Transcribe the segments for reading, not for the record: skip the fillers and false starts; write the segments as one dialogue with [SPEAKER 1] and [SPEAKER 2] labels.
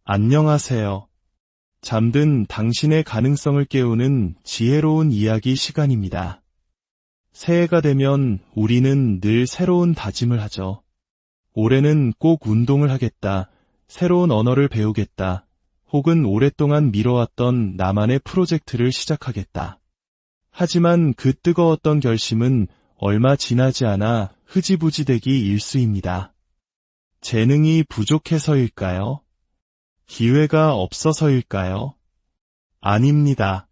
[SPEAKER 1] 안녕하세요. 잠든 당신의 가능성을 깨우는 지혜로운 이야기 시간입니다. 새해가 되면 우리는 늘 새로운 다짐을 하죠. 올해는 꼭 운동을 하겠다, 새로운 언어를 배우겠다, 혹은 오랫동안 미뤄왔던 나만의 프로젝트를 시작하겠다. 하지만 그 뜨거웠던 결심은 얼마 지나지 않아 흐지부지되기 일쑤입니다. 재능이 부족해서일까요? 기회가 없어서일까요? 아닙니다.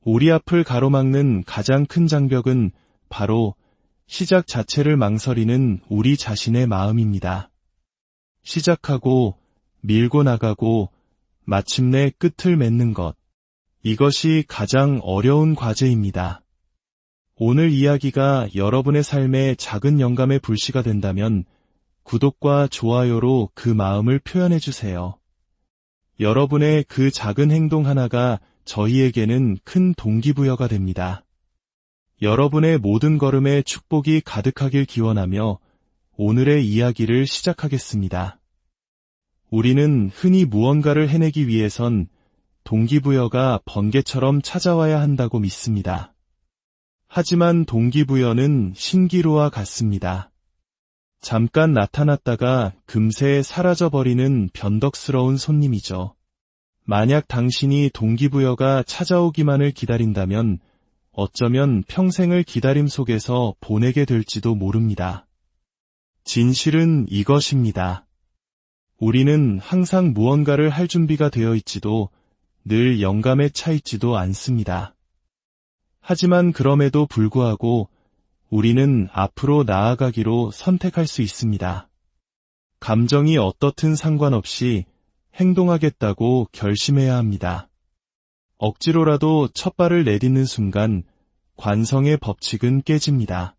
[SPEAKER 1] 우리 앞을 가로막는 가장 큰 장벽은 바로 시작 자체를 망설이는 우리 자신의 마음입니다. 시작하고 밀고 나가고 마침내 끝을 맺는 것. 이것이 가장 어려운 과제입니다. 오늘 이야기가 여러분의 삶에 작은 영감의 불씨가 된다면 구독과 좋아요로 그 마음을 표현해 주세요. 여러분의 그 작은 행동 하나가 저희에게는 큰 동기부여가 됩니다. 여러분의 모든 걸음에 축복이 가득하길 기원하며 오늘의 이야기를 시작하겠습니다. 우리는 흔히 무언가를 해내기 위해선 동기부여가 번개처럼 찾아와야 한다고 믿습니다. 하지만 동기부여는 신기루와 같습니다. 잠깐 나타났다가 금세 사라져버리는 변덕스러운 손님이죠. 만약 당신이 동기부여가 찾아오기만을 기다린다면 어쩌면 평생을 기다림 속에서 보내게 될지도 모릅니다. 진실은 이것입니다. 우리는 항상 무언가를 할 준비가 되어 있지도 늘 영감에 차 있지도 않습니다. 하지만 그럼에도 불구하고 우리는 앞으로 나아가기로 선택할 수 있습니다. 감정이 어떻든 상관없이 행동하겠다고 결심해야 합니다. 억지로라도 첫 발을 내딛는 순간 관성의 법칙은 깨집니다.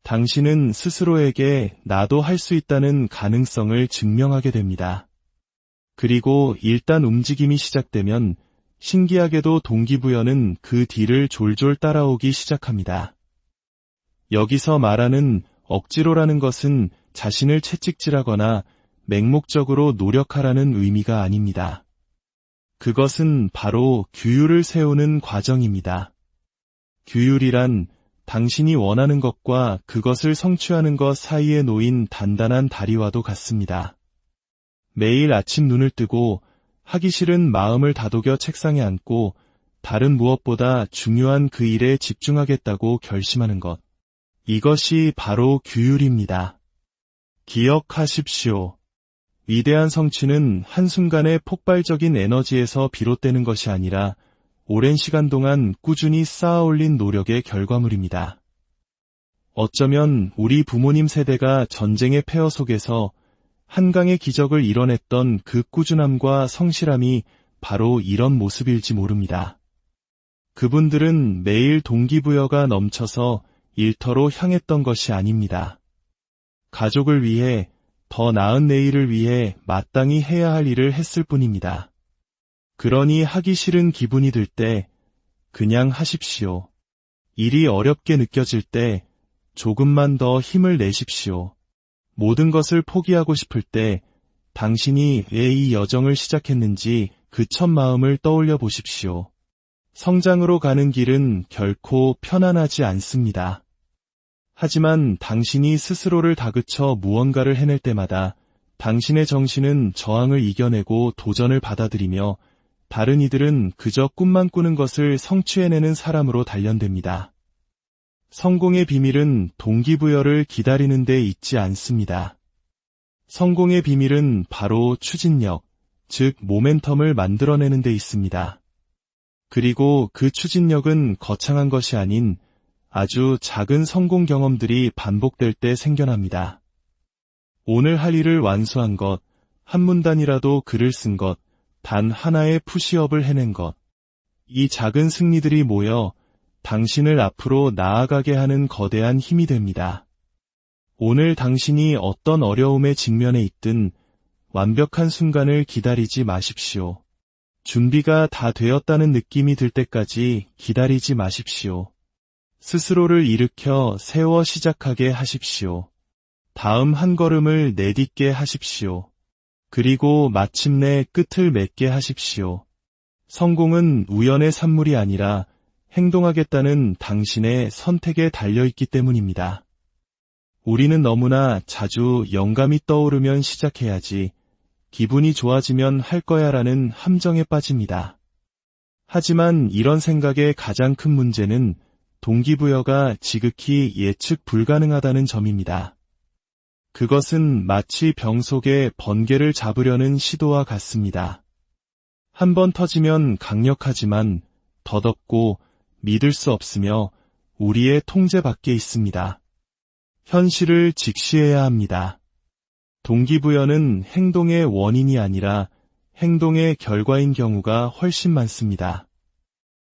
[SPEAKER 1] 당신은 스스로에게 나도 할 수 있다는 가능성을 증명하게 됩니다. 그리고 일단 움직임이 시작되면 신기하게도 동기부여는 그 뒤를 졸졸 따라오기 시작합니다. 여기서 말하는 억지로라는 것은 자신을 채찍질하거나 맹목적으로 노력하라는 의미가 아닙니다. 그것은 바로 규율을 세우는 과정입니다. 규율이란 당신이 원하는 것과 그것을 성취하는 것 사이에 놓인 단단한 다리와도 같습니다. 매일 아침 눈을 뜨고 하기 싫은 마음을 다독여 책상에 앉고 다른 무엇보다 중요한 그 일에 집중하겠다고 결심하는 것. 이것이 바로 규율입니다. 기억하십시오. 위대한 성취는 한순간의 폭발적인 에너지에서 비롯되는 것이 아니라 오랜 시간 동안 꾸준히 쌓아올린 노력의 결과물입니다. 어쩌면 우리 부모님 세대가 전쟁의 폐허 속에서 한강의 기적을 이뤄냈던 그 꾸준함과 성실함이 바로 이런 모습일지 모릅니다. 그분들은 매일 동기부여가 넘쳐서 일터로 향했던 것이 아닙니다. 가족을 위해, 더 나은 내일을 위해 마땅히 해야 할 일을 했을 뿐입니다. 그러니 하기 싫은 기분이 들 때 그냥 하십시오. 일이 어렵게 느껴질 때 조금만 더 힘을 내십시오. 모든 것을 포기하고 싶을 때 당신이 왜 이 여정을 시작했는지 그 첫 마음을 떠올려 보십시오. 성장으로 가는 길은 결코 편안하지 않습니다. 하지만 당신이 스스로를 다그쳐 무언가를 해낼 때마다 당신의 정신은 저항을 이겨내고 도전을 받아들이며 다른 이들은 그저 꿈만 꾸는 것을 성취해내는 사람으로 단련됩니다. 성공의 비밀은 동기부여를 기다리는 데 있지 않습니다. 성공의 비밀은 바로 추진력, 즉 모멘텀을 만들어내는 데 있습니다. 그리고 그 추진력은 거창한 것이 아닌 아주 작은 성공 경험들이 반복될 때 생겨납니다. 오늘 할 일을 완수한 것, 한 문단이라도 글을 쓴 것, 단 하나의 푸시업을 해낸 것. 이 작은 승리들이 모여 당신을 앞으로 나아가게 하는 거대한 힘이 됩니다. 오늘 당신이 어떤 어려움에 직면해 있든 완벽한 순간을 기다리지 마십시오. 준비가 다 되었다는 느낌이 들 때까지 기다리지 마십시오. 스스로를 일으켜 세워 시작하게 하십시오. 다음 한 걸음을 내딛게 하십시오. 그리고 마침내 끝을 맺게 하십시오. 성공은 우연의 산물이 아니라 행동하겠다는 당신의 선택에 달려있기 때문입니다. 우리는 너무나 자주 영감이 떠오르면 시작해야지, 기분이 좋아지면 할 거야라는 함정에 빠집니다. 하지만 이런 생각의 가장 큰 문제는 동기부여가 지극히 예측 불가능하다는 점입니다. 그것은 마치 병 속에 번개를 잡으려는 시도와 같습니다. 한번 터지면 강력하지만 덧없고 믿을 수 없으며 우리의 통제 밖에 있습니다. 현실을 직시해야 합니다. 동기부여는 행동의 원인이 아니라 행동의 결과인 경우가 훨씬 많습니다.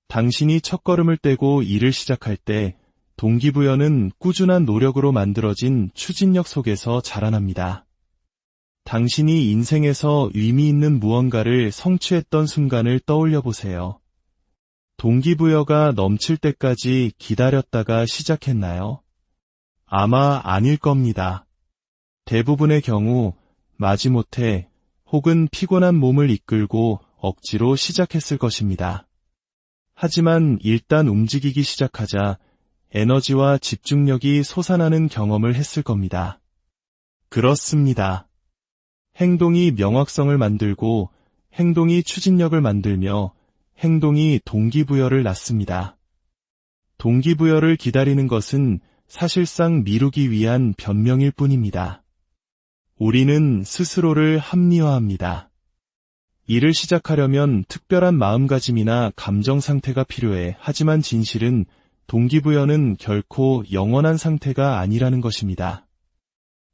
[SPEAKER 1] 당신이 첫걸음을 떼고 일을 시작할 때 동기부여는 꾸준한 노력으로 만들어진 추진력 속에서 자라납니다. 당신이 인생에서 의미 있는 무언가를 성취했던 순간을 떠올려 보세요. 동기부여가 넘칠 때까지 기다렸다가 시작했나요? 아마 아닐 겁니다. 대부분의 경우 마지못해 혹은 피곤한 몸을 이끌고 억지로 시작했을 것입니다. 하지만 일단 움직이기 시작하자 에너지와 집중력이 솟아나는 경험을 했을 겁니다. 그렇습니다. 행동이 명확성을 만들고 행동이 추진력을 만들며 행동이 동기부여를 낳습니다. 동기부여를 기다리는 것은 사실상 미루기 위한 변명일 뿐입니다. 우리는 스스로를 합리화합니다. 일을 시작하려면 특별한 마음가짐이나 감정 상태가 필요해. 하지만 진실은 동기부여는 결코 영원한 상태가 아니라는 것입니다.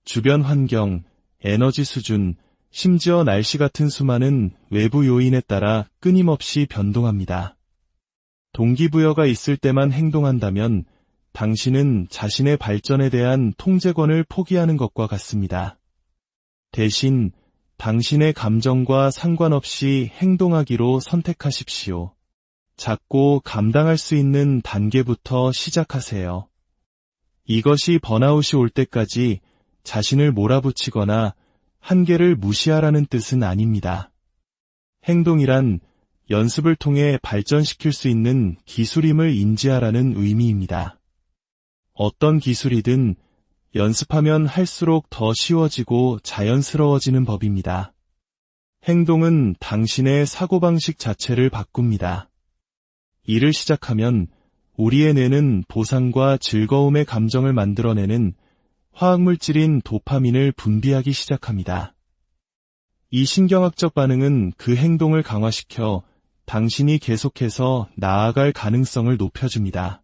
[SPEAKER 1] 주변 환경, 에너지 수준, 심지어 날씨 같은 수많은 외부 요인에 따라 끊임없이 변동합니다. 동기부여가 있을 때만 행동한다면 당신은 자신의 발전에 대한 통제권을 포기하는 것과 같습니다. 대신 당신의 감정과 상관없이 행동하기로 선택하십시오. 작고 감당할 수 있는 단계부터 시작하세요. 이것이 번아웃이 올 때까지 자신을 몰아붙이거나 한계를 무시하라는 뜻은 아닙니다. 행동이란 연습을 통해 발전시킬 수 있는 기술임을 인지하라는 의미입니다. 어떤 기술이든 연습하면 할수록 더 쉬워지고 자연스러워지는 법입니다. 행동은 당신의 사고방식 자체를 바꿉니다. 일을 시작하면 우리의 뇌는 보상과 즐거움의 감정을 만들어내는 화학물질인 도파민을 분비하기 시작합니다. 이 신경학적 반응은 그 행동을 강화시켜 당신이 계속해서 나아갈 가능성을 높여줍니다.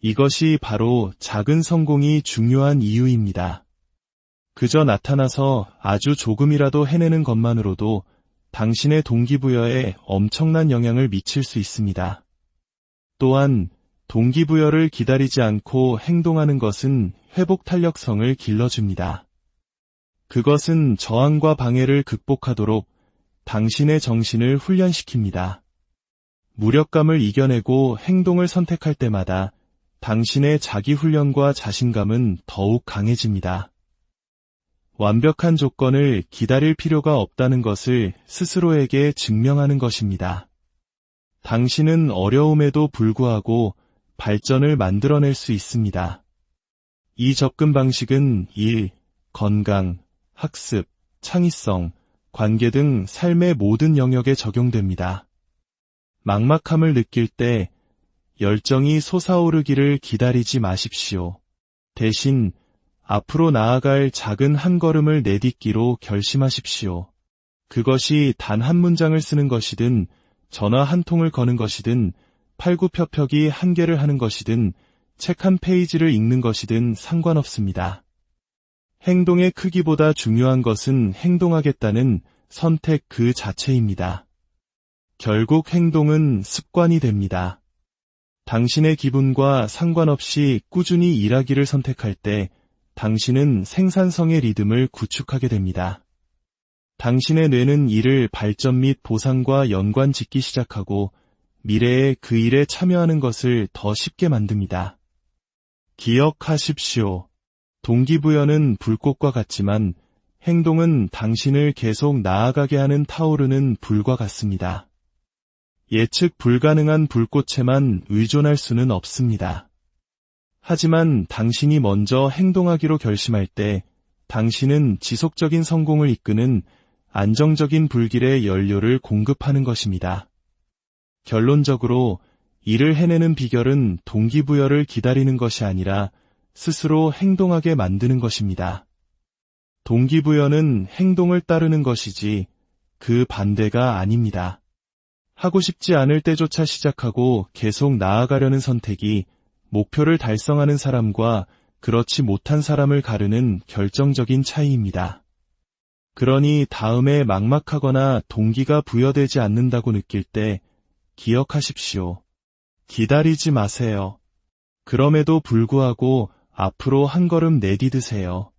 [SPEAKER 1] 이것이 바로 작은 성공이 중요한 이유입니다. 그저 나타나서 아주 조금이라도 해내는 것만으로도 당신의 동기부여에 엄청난 영향을 미칠 수 있습니다. 또한 동기부여를 기다리지 않고 행동하는 것은 회복 탄력성을 길러줍니다. 그것은 저항과 방해를 극복하도록 당신의 정신을 훈련시킵니다. 무력감을 이겨내고 행동을 선택할 때마다 당신의 자기훈련과 자신감은 더욱 강해집니다. 완벽한 조건을 기다릴 필요가 없다는 것을 스스로에게 증명하는 것입니다. 당신은 어려움에도 불구하고 발전을 만들어낼 수 있습니다. 이 접근 방식은 일, 건강, 학습, 창의성, 관계 등 삶의 모든 영역에 적용됩니다. 막막함을 느낄 때 열정이 솟아오르기를 기다리지 마십시오. 대신 앞으로 나아갈 작은 한 걸음을 내딛기로 결심하십시오. 그것이 단 한 문장을 쓰는 것이든 전화 한 통을 거는 것이든 팔굽혀펴기 한 개를 하는 것이든 책 한 페이지를 읽는 것이든 상관없습니다. 행동의 크기보다 중요한 것은 행동하겠다는 선택 그 자체입니다. 결국 행동은 습관이 됩니다. 당신의 기분과 상관없이 꾸준히 일하기를 선택할 때 당신은 생산성의 리듬을 구축하게 됩니다. 당신의 뇌는 이를 발전 및 보상과 연관 짓기 시작하고 미래에 그 일에 참여하는 것을 더 쉽게 만듭니다. 기억하십시오. 동기부여는 불꽃과 같지만 행동은 당신을 계속 나아가게 하는 타오르는 불과 같습니다. 예측 불가능한 불꽃에만 의존할 수는 없습니다. 하지만 당신이 먼저 행동하기로 결심할 때 당신은 지속적인 성공을 이끄는 안정적인 불길의 연료를 공급하는 것입니다. 결론적으로 이를 해내는 비결은 동기부여를 기다리는 것이 아니라 스스로 행동하게 만드는 것입니다. 동기부여는 행동을 따르는 것이지 그 반대가 아닙니다. 하고 싶지 않을 때조차 시작하고 계속 나아가려는 선택이 목표를 달성하는 사람과 그렇지 못한 사람을 가르는 결정적인 차이입니다. 그러니 다음에 막막하거나 동기가 부여되지 않는다고 느낄 때 기억하십시오. 기다리지 마세요. 그럼에도 불구하고 앞으로 한 걸음 내디드세요.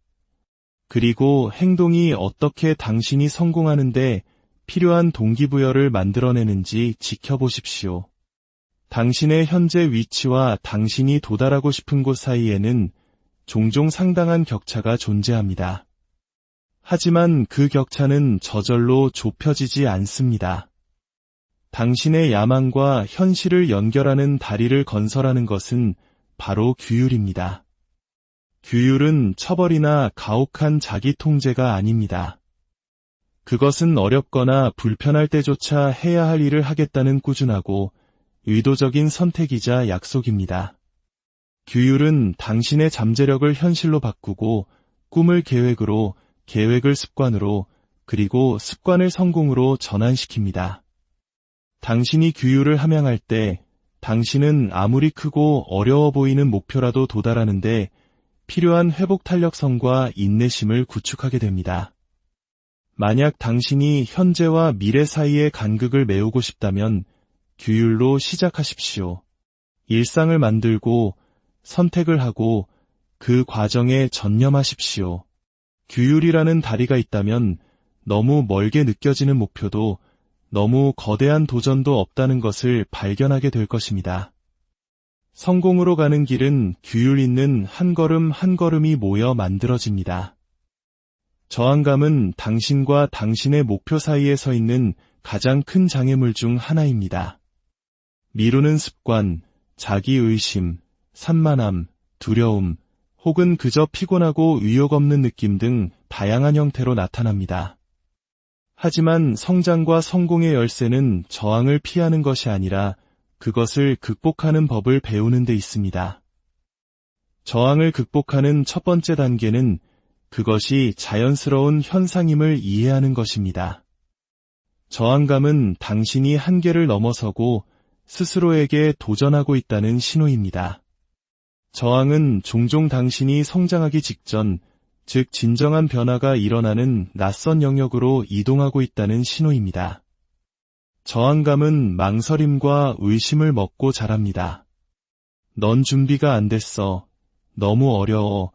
[SPEAKER 1] 그리고 행동이 어떻게 당신이 성공하는데 필요한 동기부여를 만들어내는지 지켜보십시오. 당신의 현재 위치와 당신이 도달하고 싶은 곳 사이에는 종종 상당한 격차가 존재합니다. 하지만 그 격차는 저절로 좁혀지지 않습니다. 당신의 야망과 현실을 연결하는 다리를 건설하는 것은 바로 규율입니다. 규율은 처벌이나 가혹한 자기 통제가 아닙니다. 그것은 어렵거나 불편할 때조차 해야 할 일을 하겠다는 꾸준하고 의도적인 선택이자 약속입니다. 규율은 당신의 잠재력을 현실로 바꾸고 꿈을 계획으로, 계획을 습관으로, 그리고 습관을 성공으로 전환시킵니다. 당신이 규율을 함양할 때 당신은 아무리 크고 어려워 보이는 목표라도 도달하는데 필요한 회복 탄력성과 인내심을 구축하게 됩니다. 만약 당신이 현재와 미래 사이의 간극을 메우고 싶다면 규율로 시작하십시오. 일상을 만들고 선택을 하고 그 과정에 전념하십시오. 규율이라는 다리가 있다면 너무 멀게 느껴지는 목표도 너무 거대한 도전도 없다는 것을 발견하게 될 것입니다. 성공으로 가는 길은 규율 있는 한 걸음 한 걸음이 모여 만들어집니다. 저항감은 당신과 당신의 목표 사이에 서 있는 가장 큰 장애물 중 하나입니다. 미루는 습관, 자기의심, 산만함, 두려움, 혹은 그저 피곤하고 의욕 없는 느낌 등 다양한 형태로 나타납니다. 하지만 성장과 성공의 열쇠는 저항을 피하는 것이 아니라 그것을 극복하는 법을 배우는 데 있습니다. 저항을 극복하는 첫 번째 단계는 그것이 자연스러운 현상임을 이해하는 것입니다. 저항감은 당신이 한계를 넘어서고 스스로에게 도전하고 있다는 신호입니다. 저항은 종종 당신이 성장하기 직전, 즉 진정한 변화가 일어나는 낯선 영역으로 이동하고 있다는 신호입니다. 저항감은 망설임과 의심을 먹고 자랍니다. 넌 준비가 안 됐어. 너무 어려워.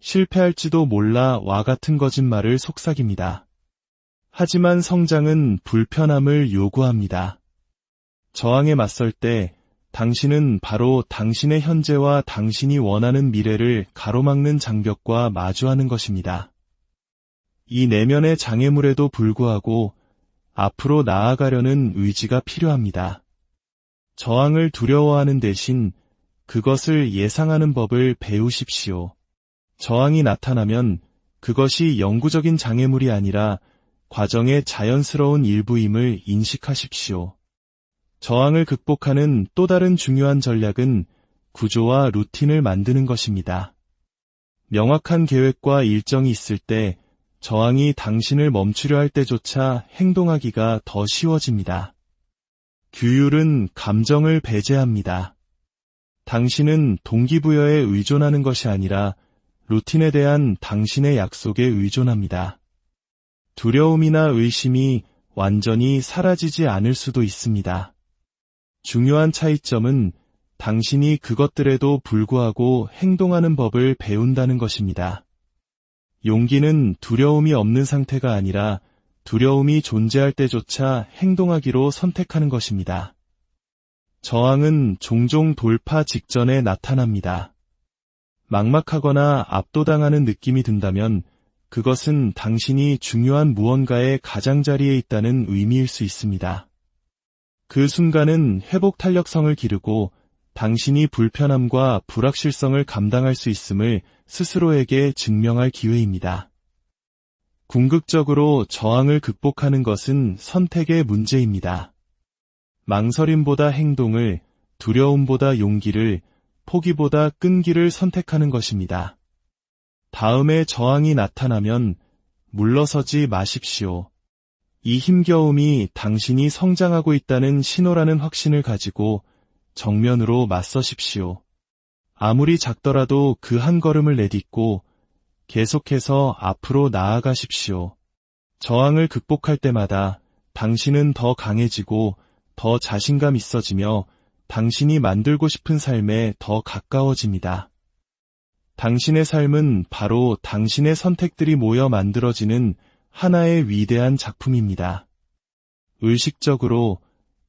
[SPEAKER 1] 실패할지도 몰라 와 같은 거짓말을 속삭입니다. 하지만 성장은 불편함을 요구합니다. 저항에 맞설 때 당신은 바로 당신의 현재와 당신이 원하는 미래를 가로막는 장벽과 마주하는 것입니다. 이 내면의 장애물에도 불구하고 앞으로 나아가려는 의지가 필요합니다. 저항을 두려워하는 대신 그것을 예상하는 법을 배우십시오. 저항이 나타나면 그것이 영구적인 장애물이 아니라 과정의 자연스러운 일부임을 인식하십시오. 저항을 극복하는 또 다른 중요한 전략은 구조와 루틴을 만드는 것입니다. 명확한 계획과 일정이 있을 때 저항이 당신을 멈추려 할 때조차 행동하기가 더 쉬워집니다. 규율은 감정을 배제합니다. 당신은 동기부여에 의존하는 것이 아니라 루틴에 대한 당신의 약속에 의존합니다. 두려움이나 의심이 완전히 사라지지 않을 수도 있습니다. 중요한 차이점은 당신이 그것들에도 불구하고 행동하는 법을 배운다는 것입니다. 용기는 두려움이 없는 상태가 아니라 두려움이 존재할 때조차 행동하기로 선택하는 것입니다. 저항은 종종 돌파 직전에 나타납니다. 막막하거나 압도당하는 느낌이 든다면 그것은 당신이 중요한 무언가의 가장자리에 있다는 의미일 수 있습니다. 그 순간은 회복 탄력성을 기르고 당신이 불편함과 불확실성을 감당할 수 있음을 스스로에게 증명할 기회입니다. 궁극적으로 저항을 극복하는 것은 선택의 문제입니다. 망설임보다 행동을, 두려움보다 용기를, 포기보다 끈기를 선택하는 것입니다. 다음에 저항이 나타나면 물러서지 마십시오. 이 힘겨움이 당신이 성장하고 있다는 신호라는 확신을 가지고 정면으로 맞서십시오. 아무리 작더라도 그 한 걸음을 내딛고 계속해서 앞으로 나아가십시오. 저항을 극복할 때마다 당신은 더 강해지고 더 자신감 있어지며 당신이 만들고 싶은 삶에 더 가까워집니다. 당신의 삶은 바로 당신의 선택들이 모여 만들어지는 하나의 위대한 작품입니다. 의식적으로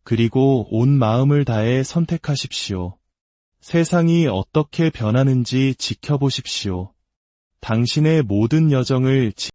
[SPEAKER 1] 그리고 온 마음을 다해 선택하십시오. 세상이 어떻게 변하는지 지켜보십시오. 당신의 모든 여정을